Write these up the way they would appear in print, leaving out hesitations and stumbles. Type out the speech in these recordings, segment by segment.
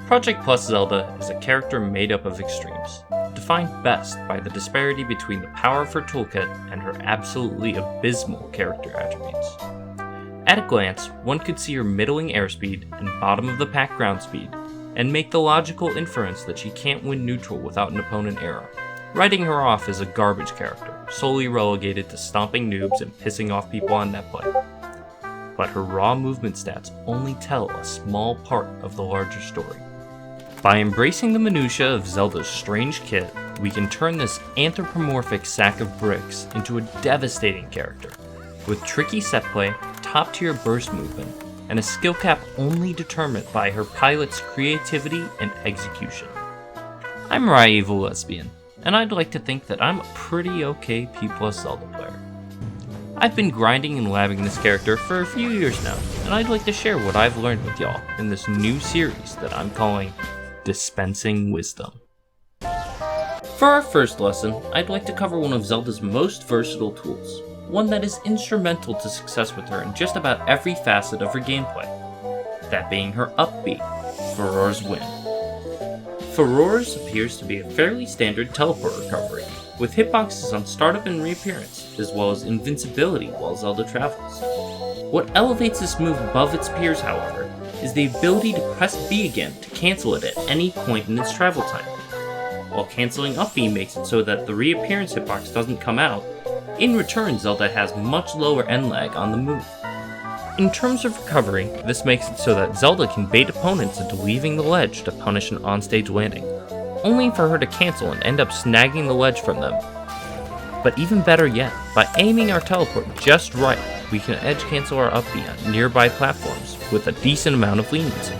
Project Plus Zelda is a character made up of extremes, defined best by the disparity between the power of her toolkit and her absolutely abysmal character attributes. At a glance, one could see her middling airspeed and bottom of the pack ground speed, and make the logical inference that she can't win neutral without an opponent arrow, writing her off as a garbage character, solely relegated to stomping noobs and pissing off people on netplay. But her raw movement stats only tell a small part of the larger story. By embracing the minutiae of Zelda's strange kit, we can turn this anthropomorphic sack of bricks into a devastating character, with tricky set play, top-tier burst movement, and a skill cap only determined by her pilot's creativity and execution. I'm Evil Lesbian, and I'd like to think that I'm a pretty okay P+ Zelda player. I've been grinding and labbing this character for a few years now, and I'd like to share what I've learned with y'all in this new series that I'm calling Dispensing Wisdom. For our first lesson, I'd like to cover one of Zelda's most versatile tools, one that is instrumental to success with her in just about every facet of her gameplay, that being her up B, Farore's Wind. Farore's appears to be a fairly standard teleport recovery, with hitboxes on startup and reappearance, as well as invincibility while Zelda travels. What elevates this move above its peers, however, is the ability to press B again to cancel it at any point in its travel time. While canceling up B makes it so that the reappearance hitbox doesn't come out, in return Zelda has much lower end lag on the move. In terms of recovery, this makes it so that Zelda can bait opponents into leaving the ledge to punish an onstage landing, only for her to cancel and end up snagging the ledge from them. But even better yet, by aiming our teleport just right, we can edge cancel our up B on nearby platforms with a decent amount of leniency.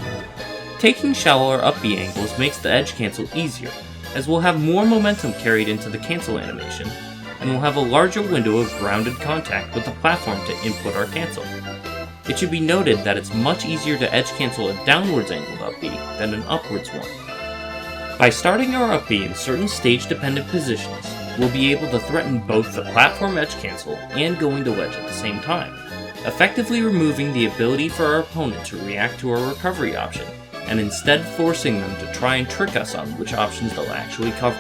Taking shallower up B angles makes the edge cancel easier, as we'll have more momentum carried into the cancel animation, and we'll have a larger window of grounded contact with the platform to input our cancel. It should be noted that it's much easier to edge cancel a downwards angled up B than an upwards one. By starting our up B in certain stage-dependent positions, we'll be able to threaten both the platform edge cancel and going to ledge at the same time, effectively removing the ability for our opponent to react to our recovery option, and instead forcing them to try and trick us on which options they'll actually cover.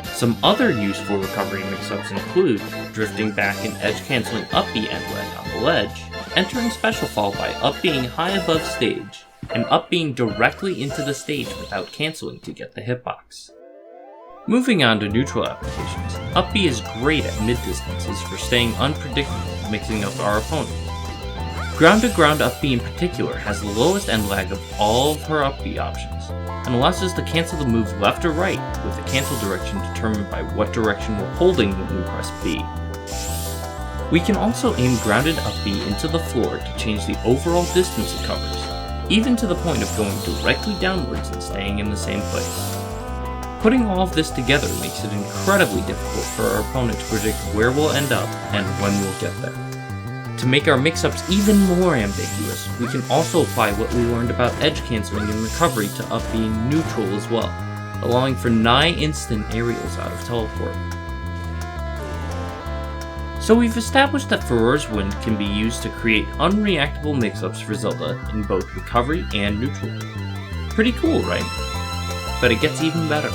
Some other useful recovery mix-ups include drifting back and edge canceling up B end leg on the ledge, entering special fall by up being high above stage, and up being directly into the stage without canceling to get the hitbox. Moving on to neutral applications, up B is great at mid-distances for staying unpredictable, mixing up our opponent. Ground-to-ground up B in particular has the lowest end lag of all of her up B options, and allows us to cancel the move left or right with the cancel direction determined by what direction we're holding when we press B. We can also aim grounded up B into the floor to change the overall distance it covers, even to the point of going directly downwards and staying in the same place. Putting all of this together makes it incredibly difficult for our opponent to predict where we'll end up and when we'll get there. To make our mix-ups even more ambiguous, we can also apply what we learned about edge canceling and recovery to up being neutral as well, allowing for nigh instant aerials out of teleport. So we've established that Farore's Wind can be used to create unreactable mix-ups for Zelda in both recovery and neutral. Pretty cool, right? But it gets even better.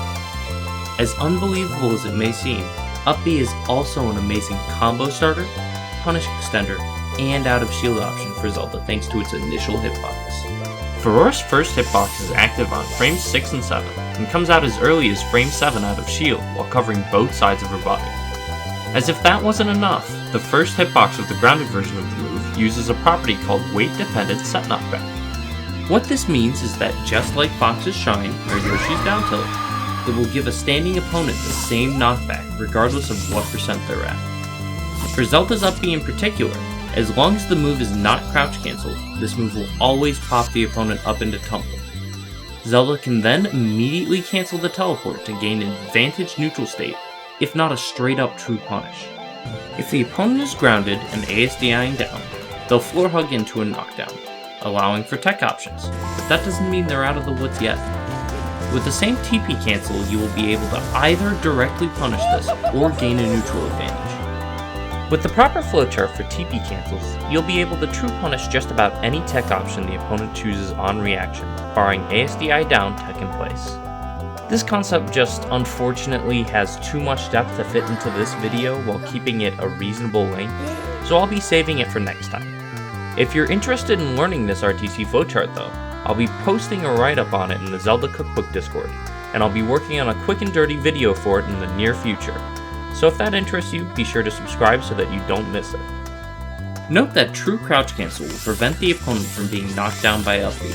As unbelievable as it may seem, up B is also an amazing combo starter, punish extender, and out of shield option for Zelda thanks to its initial hitbox. Farore's first hitbox is active on frames 6 and 7, and comes out as early as frame 7 out of shield while covering both sides of her body. As if that wasn't enough, the first hitbox of the grounded version of the move uses a property called weight dependent set knockback. What this means is that just like Fox's Shine or Yoshi's down tilt, it will give a standing opponent the same knockback regardless of what percent they're at. For Zelda's up B in particular, as long as the move is not crouch cancelled, this move will always pop the opponent up into tumble. Zelda can then immediately cancel the teleport to gain an advantage neutral state, if not a straight up true punish. If the opponent is grounded and ASDIing down, they'll floor hug into a knockdown, allowing for tech options, but that doesn't mean they're out of the woods yet. With the same TP cancel, you will be able to either directly punish this or gain a neutral advantage. With the proper flowchart for TP cancels, you'll be able to true punish just about any tech option the opponent chooses on reaction, barring ASDI down tech in place. This concept just unfortunately has too much depth to fit into this video while keeping it a reasonable length, so I'll be saving it for next time. If you're interested in learning this RTC flowchart though, I'll be posting a write-up on it in the Zelda Cookbook Discord, and I'll be working on a quick and dirty video for it in the near future. So if that interests you, be sure to subscribe so that you don't miss it. Note that true crouch cancel will prevent the opponent from being knocked down by LP,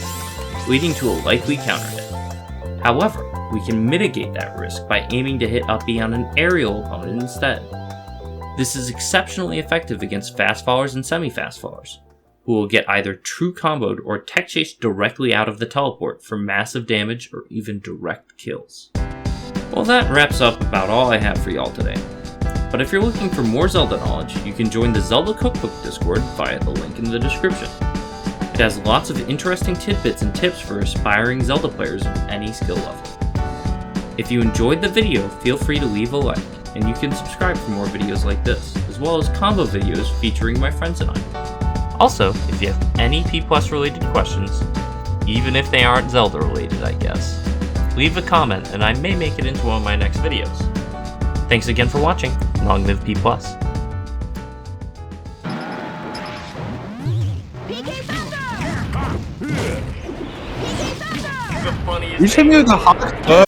leading to a likely counter hit. However, we can mitigate that risk by aiming to hit up B on an aerial opponent instead. This is exceptionally effective against fast fallers and semi-fast fallers, who will get either true comboed or tech chased directly out of the teleport for massive damage or even direct kills. Well, that wraps up about all I have for y'all today. But if you're looking for more Zelda knowledge, you can join the Zelda Cookbook Discord via the link in the description. It has lots of interesting tidbits and tips for aspiring Zelda players of any skill level. If you enjoyed the video, feel free to leave a like, and you can subscribe for more videos like this, as well as combo videos featuring my friends and I. Also, if you have any P+ related questions, even if they aren't Zelda related, I guess, leave a comment and I may make it into one of my next videos. Thanks again for watching. Long live P+. You sent me with the hot